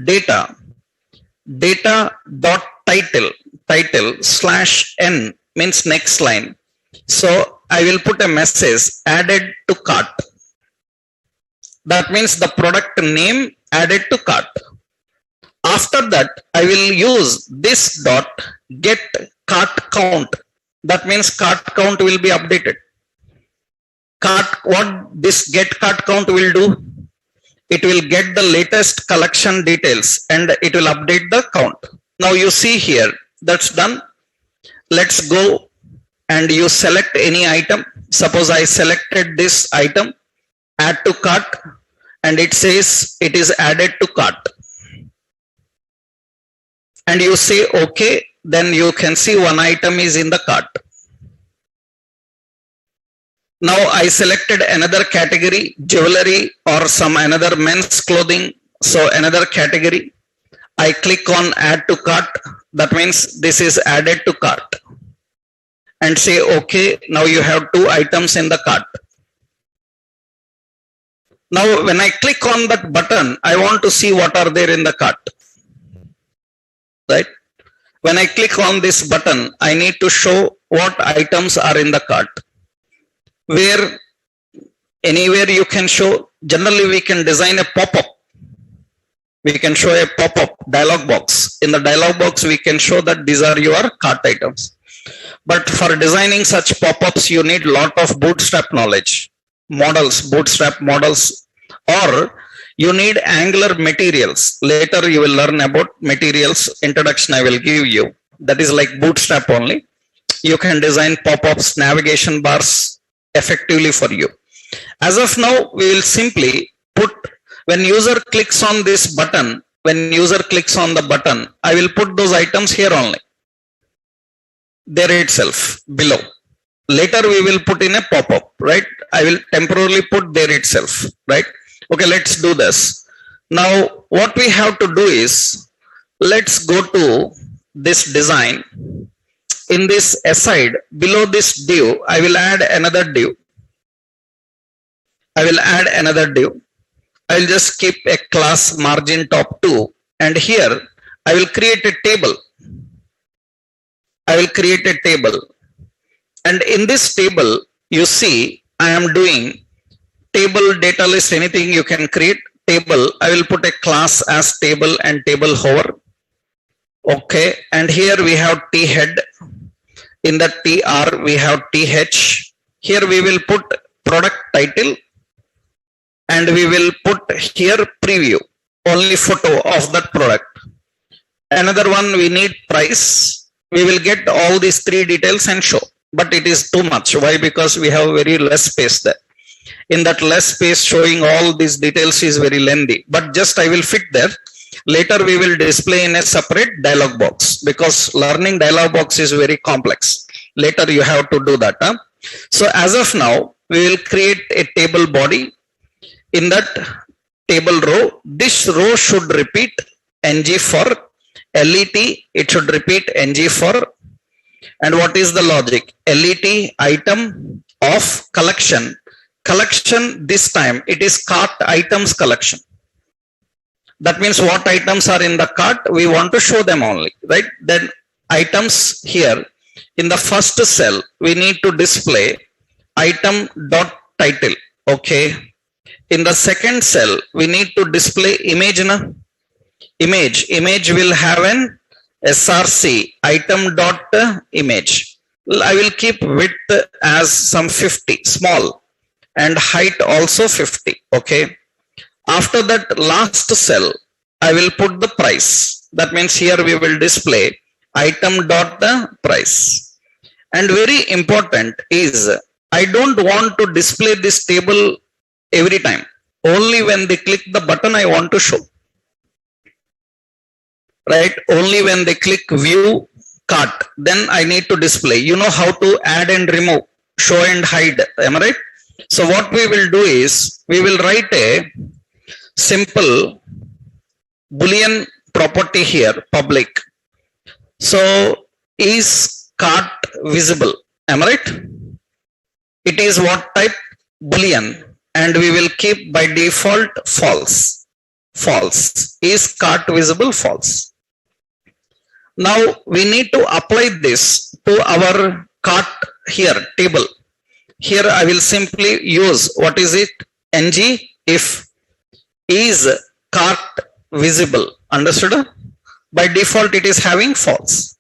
data dot title /n means next line. So I will put a message added to cart. That means the product name added to cart. After that, I will use this dot get cart count. That means cart count will be updated. What this get cart count will do? It will get the latest collection details and it will update the count. Now you see here, that's done. Let's go and you select any item. Suppose I selected this item, add to cart, and it says it is added to cart. And you say okay, then you can see one item is in the cart. Now I selected another category, jewelry or some another men's clothing. So another category. I click on add to cart. That means this is added to cart. And say okay, now you have 2 items in the cart. Now when I click on that button, I want to see what are there in the cart. Right? When I click on this button, I need to show what items are in the cart. Where anywhere you can show, generally we can design a pop-up. We can show a pop-up dialog box. In the dialog box, we can show that these are your cart items. But for designing such pop-ups, you need a lot of bootstrap knowledge, models, bootstrap models, or you need Angular materials. Later you will learn about materials introduction I will give you. that is like Bootstrap only. You can design pop-ups, navigation bars effectively for you. As of now, we will simply put, when user clicks on this button, when user clicks on the button, I will put those items here only, there itself, below. Later we will put in a pop-up, right? I will temporarily put there itself, right? Okay, let's do this. Now, what we have to do is, let's go to this design. In this aside, below this div, I will add another div. I will add another div. I will just keep a class margin top 2, and here I will create a table. I will create a table. And in this table, you see, I am doing table, data list, anything you can create. Table, I will put a class as table and table hover. Okay, and here we have T head. In the TR, we have TH. Here we will put product title. And we will put here preview, only photo of that product. Another one, we need price. We will get all these 3 details and show. But it is too much. Why? Because we have very less space there. In that less space, showing all these details is very lengthy. But just I will fit there. Later we will display in a separate dialog box, because learning dialog box is very complex. Later you have to do that. So as of now, we will create a table body. In that table row, this row should repeat ng for let, it should repeat ng for, and what is the logic? Let item of collection. Collection, this time it is cart items collection. That means what items are in the cart, we want to show them only, right? Then items here, in the first cell, we need to display item dot title. Okay. In the second cell, we need to display image. Image will have an src, item dot image. I will keep width as some 50, small, and height also 50. Okay. After that last cell, I will put the price. That means here we will display item dot the price. And very important is, I don't want to display this table every time. Only when they click the button I want to show. Right? Only when they click view cart, then I need to display. You know how to add and remove, show and hide. Am I right? So what we will do is, we will write a simple Boolean property here, public. So is cart visible? Am I right? It is what type? Boolean. And we will keep by default false. False. Is cart visible? False. Now we need to apply this to our cart here, table. Here I will simply use, what is it? Ng if is cart visible. Understood? By default it is having false.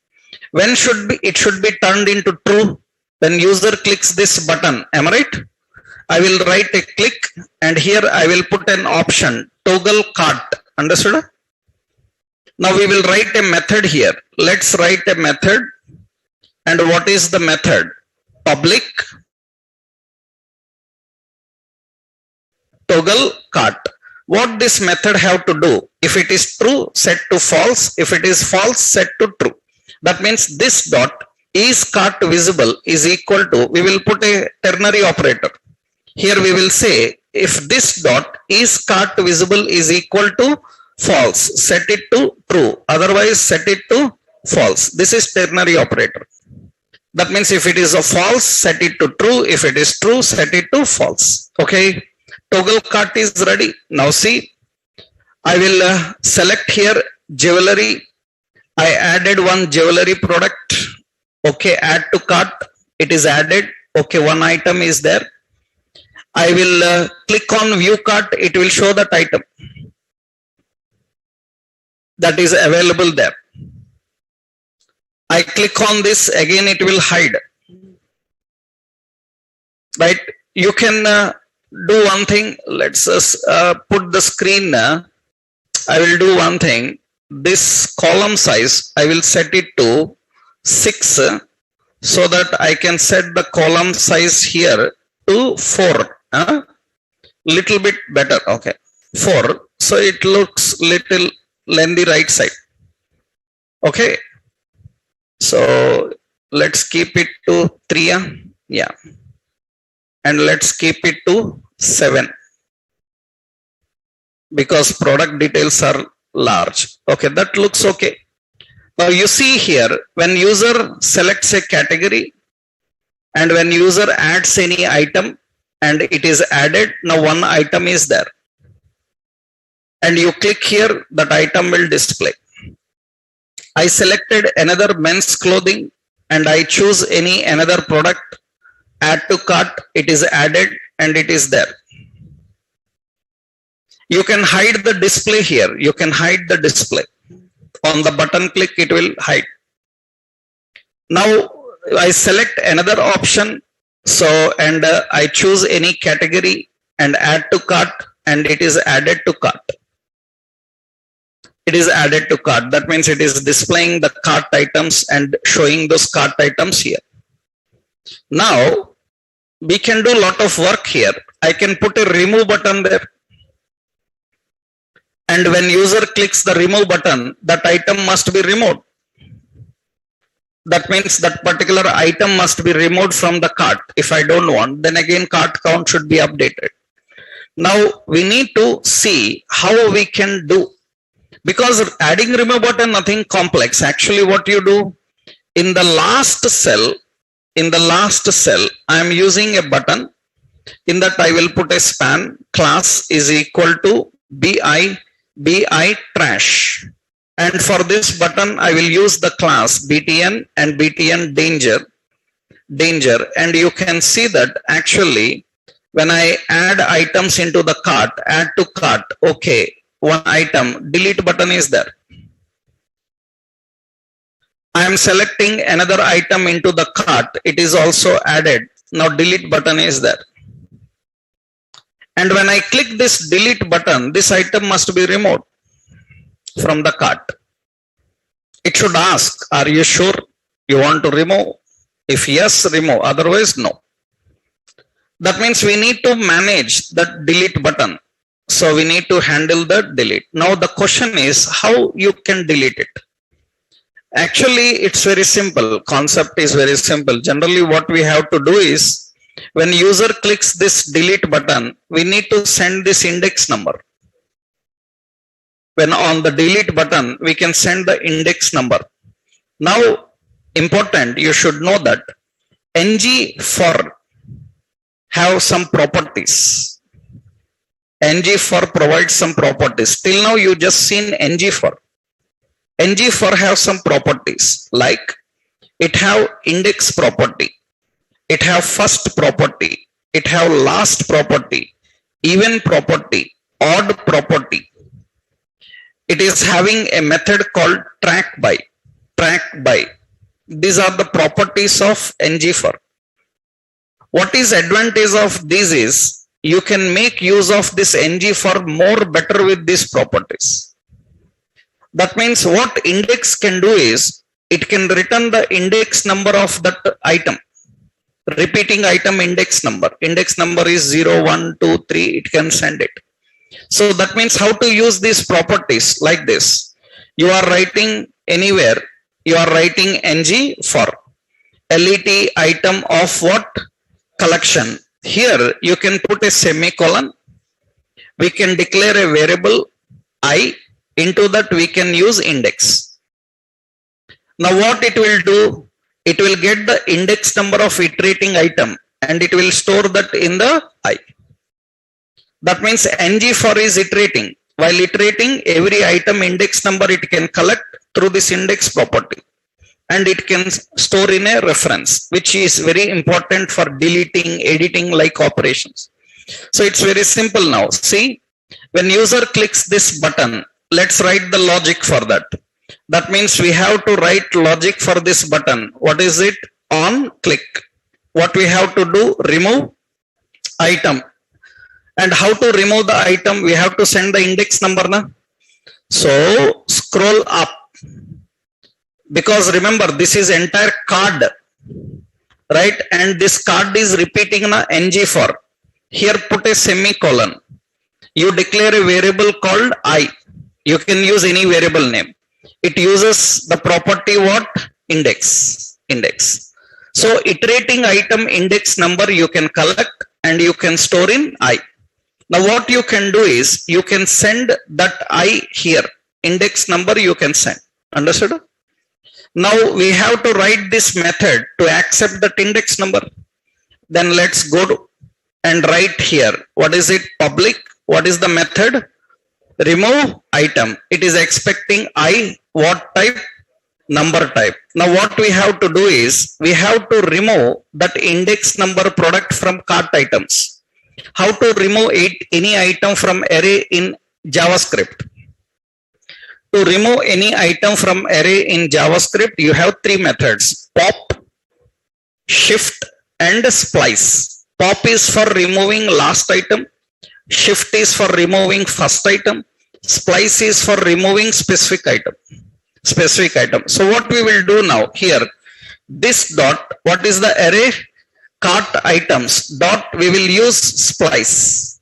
When it should be turned into true? When user clicks this button. Am I right? I will write a click, and here I will put an option, toggle cart. Understood? Now we will write a method here. Let's write a method. And what is the method? Public toggle cart. What this method have to do? If it is true, set to false. If it is false, set to true. That means this dot is cart visible is equal to, we will put a ternary operator. Here we will say, if this dot is cart visible is equal to false, set it to true. Otherwise, set it to false. This is ternary operator. That means if it is a false, set it to true. If it is true, set it to false. Okay. Toggle cart is ready. Now see, I will select here jewelry. I added one jewelry product. Okay. Add to cart. It is added. Okay. One item is there. I will click on view cart. It will show that item that is available there. I click on this, again it will hide. Right? You can do one thing. Let's put the screen. I will do one thing. This column size, I will set it to 6 so that I can set the column size here to 4. Little bit better. Okay. 4. So it looks little lengthy right side. Okay. So let's keep it to 3. Yeah. And let's keep it to 7. Because product details are large. Okay. That looks okay. Now you see here, when user selects a category and when user adds any item and it is added, now one item is there. And you click here, that item will display. I selected another men's clothing and I choose any another product, add to cart, it is added and it is there. You can hide the display here. You can hide the display. On the button click, it will hide. Now I select another option. So, and I choose any category and add to cart and it is added to cart. It is added to cart. That means it is displaying the cart items and showing those cart items here. Now we can do a lot of work here. I can put a remove button there. And when user clicks the remove button, that item must be removed. That means that particular item must be removed from the cart. If I don't want, then again cart count should be updated. Now we need to see how we can do. Because adding remove button, nothing complex. Actually what you do, in the last cell, I am using a button. In that I will put a span class is equal to bi trash, and for this button I will use the class btn and btn danger, and you can see that actually when I add items into the cart, add to cart, okay, one item, delete button is there. I am selecting another item into the cart, it is also added, now delete button is there. And when I click this delete button, this item must be removed from the cart. It should ask, are you sure you want to remove? If yes, remove, otherwise no. That means we need to manage that delete button. So we need to handle the delete. Now the question is how you can delete it. Actually, it's very simple. Concept is very simple. Generally what we have to do is, when user clicks this delete button, we need to send this index number. When on the delete button, we can send the index number. Now, important, you should know that ng for have some properties. Ng for provides some properties. Till now, you just seen ng for. Ng for have some properties like it have index property. It have first property, it have last property, even property, odd property. It is having a method called track by. These are the properties of ng-for. What is advantage of this is, you can make use of this ng-for more better with these properties. That means what index can do is, it can return the index number of that item. Repeating item index number is 0, 1, 2, 3, it can send it. So that means how to use these properties like this. You are writing anywhere, you are writing ng for let item of what? Collection. Here you can put a semicolon. We can declare a variable I, into that we can use index. Now what it will do? It will get the index number of iterating item and it will store that in the I. That means ng for is iterating. While iterating, every item index number it can collect through this index property. And it can store in a reference, which is very important for deleting, editing like operations. So it's very simple now. See, when user clicks this button, let's write the logic for that. That means we have to write logic for this button. What is it? On click. What we have to do? Remove item. And how to remove the item? We have to send the index number. Na? So scroll up. because remember this is entire card, right? And this card is repeating na ng for. Here put a semicolon. You declare a variable called I. You can use any variable name. It uses the property what? Index. So iterating item index number you can collect and you can store in I. Now what you can do is you can send that I here. Index number you can send. Understood? Now we have to write this method to accept that index number. Then let's go to and write here. What is it? Public. What is the method? Remove item. It is expecting I what type? Number type. Now what we have to do is we have to remove that index number product from cart items. How to remove any item from array in JavaScript? To remove any item from array in JavaScript, you have three methods: pop, shift, and splice. Pop is for removing last item. Shift is for removing first item. Splice is for removing specific item. So what we will do now here, this dot, what is the array? Cart items dot, we will use splice.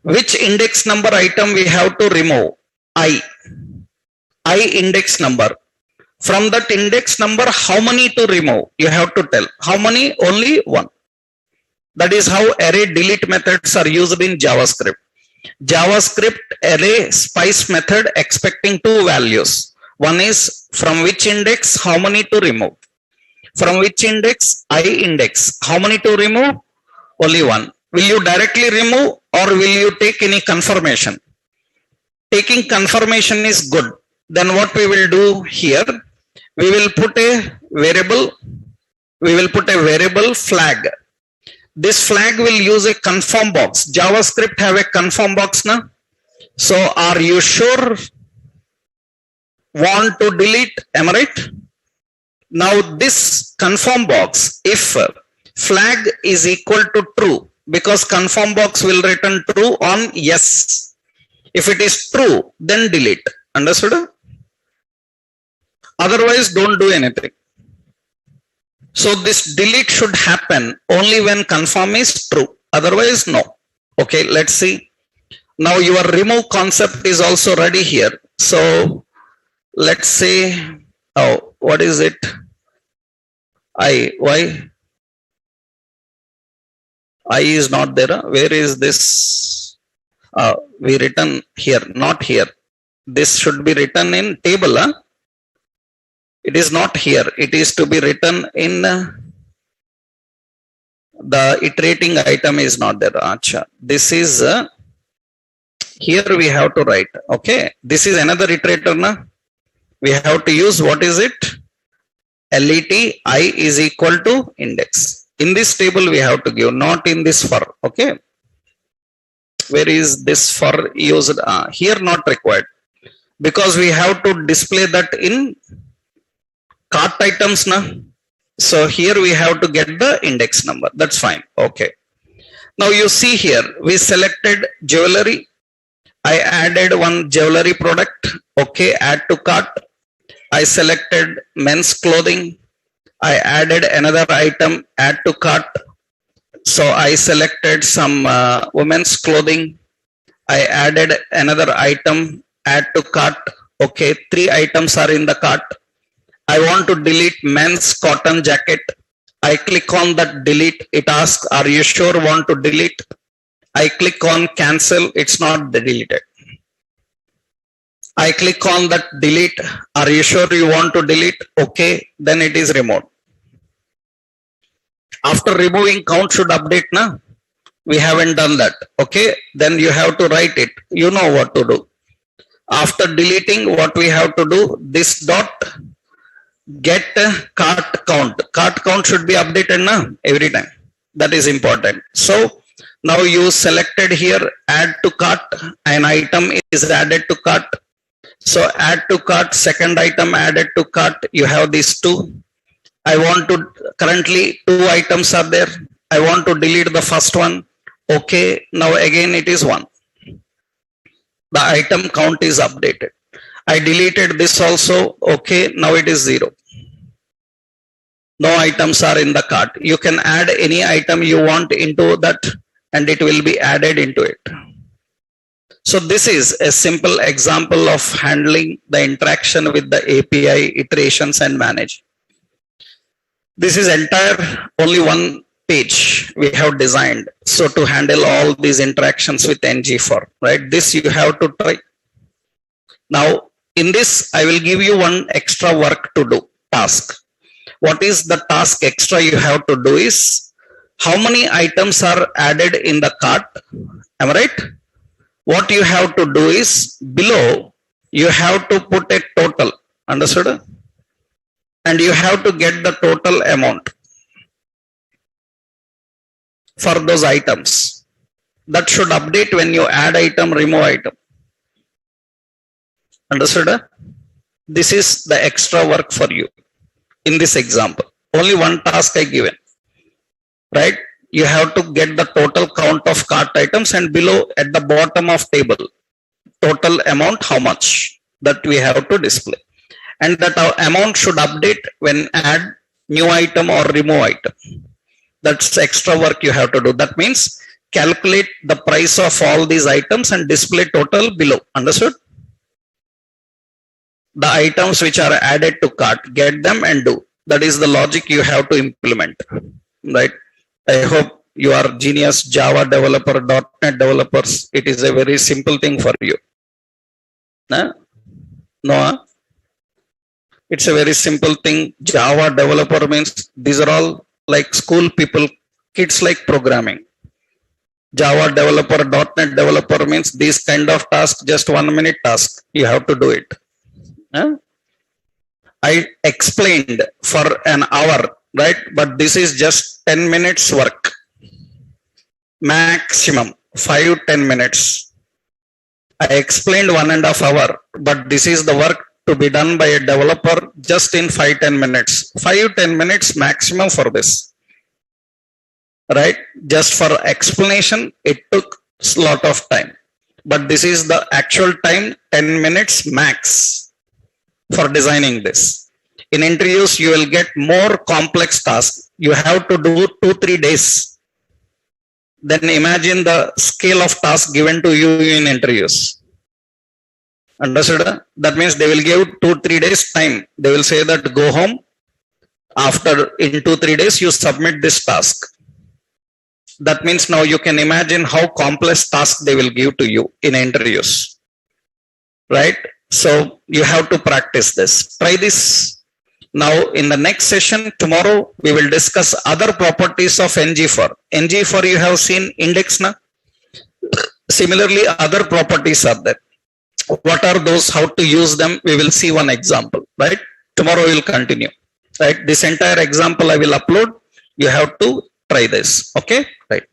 Which index number item we have to remove? I index number. From that index number, how many to remove? You have to tell. How many? Only one. That is how array delete methods are used in JavaScript. JavaScript array spice method expecting two values. One is from which index, how many to remove. From which index? I index. How many to remove? Only one. Will you directly remove or will you take any confirmation? Taking confirmation is good. Then what we will do here, we will put a variable flag. This flag will use a confirm box. JavaScript have a confirm box now. So are you sure? Want to delete? Am I right? Now this confirm box, if flag is equal to true, because confirm box will return true on yes. If it is true, then delete. Understood? Otherwise, don't do anything. So this delete should happen only when confirm is true. Otherwise, no. Okay, let's see. Now your remove concept is also ready here. So let's say, oh, what is it? Why? I is not there. Where is this? We written here, not here. This should be written in table. It is not here. It is to be written in the iterating item is not there. Acha. This is here we have to write. Okay. This is another iterator. Na? We have to use what is it? Let I is equal to index. In this table we have to give, not in this for. Okay. Where is this for used? Here not required. Because we have to display that in cart items now. So here we have to get the index number. That's fine. Okay. Now you see here, we selected jewelry. I added one jewelry product. Okay. Add to cart. I selected men's clothing. I added another item. Add to cart. So I selected some women's clothing. I added another item. Add to cart. Okay. 3 items are in the cart. I want to delete men's cotton jacket. I click on that delete. It asks, are you sure want to delete? I click on cancel. It's not deleted. I click on that delete. Are you sure you want to delete? Okay. Then it is removed. After removing, count should update. Na? We haven't done that. Okay. Then you have to write it. You know what to do. After deleting, what we have to do, this dot get cart count. Cart count should be updated na? Every time. That is important. So now you selected here, add to cart. An item is added to cart. So add to cart, second item added to cart. You have these 2. I want to, currently 2 items are there. I want to delete the first one. Okay. Now again it is 1. The item count is updated. I deleted this also. Okay, now it is 0. No items are in the cart. You can add any item you want into that and it will be added into it. So this is a simple example of handling the interaction with the API, iterations and manage. This is entire only one page we have designed. So to handle all these interactions with ng4, right? This you have to try. Now in this, I will give you one extra work to do, task. What is the task extra you have to do is, how many items are added in the cart? Am I right? What you have to do is, below, you have to put a total. Understood? And you have to get the total amount for those items. That should update when you add item, remove item. Understood? This is the extra work for you in this example. Only one task I given. Right? You have to get the total count of cart items and below at the bottom of table, total amount, how much that we have to display. And that our amount should update when add new item or remove item. That's extra work you have to do. That means calculate the price of all these items and display total below. Understood? The items which are added to cart, get them and do. That is the logic you have to implement. Right? I hope you are genius Java developer, .NET developers. It is a very simple thing for you. No? It's a very simple thing. Java developer means these are all like school people, kids like programming. Java developer, .NET developer means this kind of task, just 1 minute task. You have to do it. I explained for an hour, right? But this is just 10 minutes work. Maximum 5-10 minutes. I explained 1.5 hours, but this is the work to be done by a developer just in 5-10 minutes. 5-10 minutes maximum for this. Right? Just for explanation, it took a lot of time. But this is the actual time, 10 minutes max for designing this. In interviews, you will get more complex tasks. You have to do 2-3 days. Then imagine the scale of task given to you in interviews. Understood? That means they will give 2-3 days time. They will say that go home. After in 2-3 days, you submit this task. That means now you can imagine how complex task they will give to you in interviews. Right? So you have to practice this. Try this. Now in the next session, tomorrow, we will discuss other properties of ng4. ng4 you have seen index na? Similarly, other properties are there. What are those? How to use them? We will see one example, right? Tomorrow we will continue, right? This entire example I will upload. You have to try this. Okay, right?